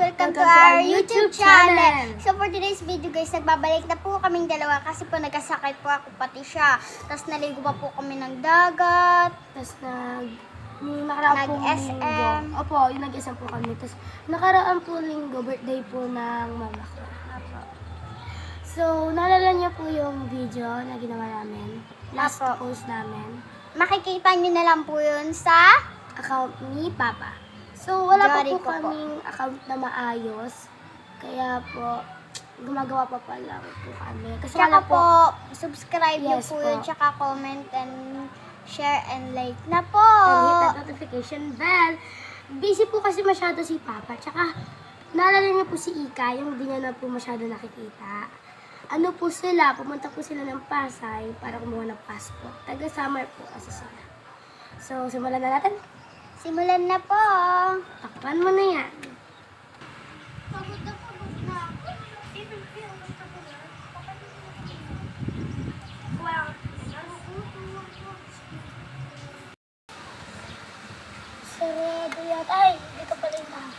Welcome to our YouTube channel. So for today's video guys, nagbabalik na po kaming dalawa kasi po nagkasakit po ako pati siya. Tapos naligo pa po kami ng dagat. Tapos nag-SM. Opo, yung nag-SM po kami. Tapos nakaraan po linggo, birthday po ng mama ko. So, naalala niyo po yung video na ginawa namin. Last post namin. Makikita nyo na lang po yun sa Account ni Papa. So, wala pa Jari po ko po. kaming account na maayos. Kaya po, gumagawa pa lang po kami. Kasi Tsaka wala po, subscribe nyo Yes po po. yun. Tsaka comment and share and like na po. And hit that notification bell. Busy po kasi masyado si Papa. Tsaka, naalala niyo po si Ika, yung hindi niya na po masyado nakikita. Ano po sila, pumunta po sila ng Pasay para kumuha ng passport. Taga-summer po kasi sila. So, simulan na natin. Simulan na po. Takpan mo na yan. Pagod na ako. Sarado yata. Ay, dito pala yung bahay.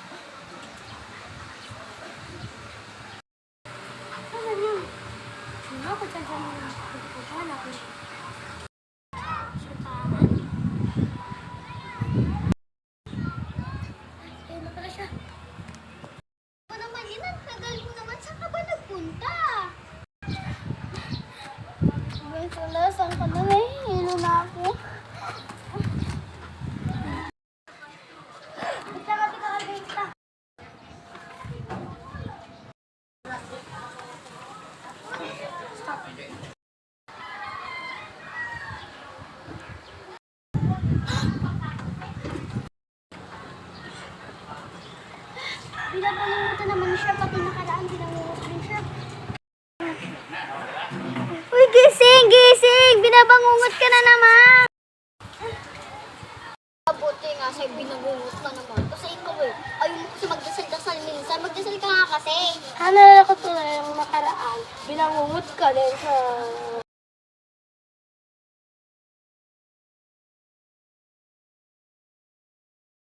Ano yun? Ano ako dyan sa mga pagkukuhan ako? Sa taman? Ayun na pala siya. Ano naman yun? Ang tagal mo naman. Saan ka ba nagpunta? Guys, wala. Saan ka na? Nahihilo na ako. Pinapalimutan naman siya. Pati nakaraan, pinangungutan siya. Uy, gising! Gising! Binabangungot ka na naman! Buti nga sa'yo, binangungot ka naman. Kasi ikaw ayaw mo kasi magdasal-dasal minsan. Magdasal ka nga kasi. Naalala ko tuloy yung nakaraan. Binangungot ka din sa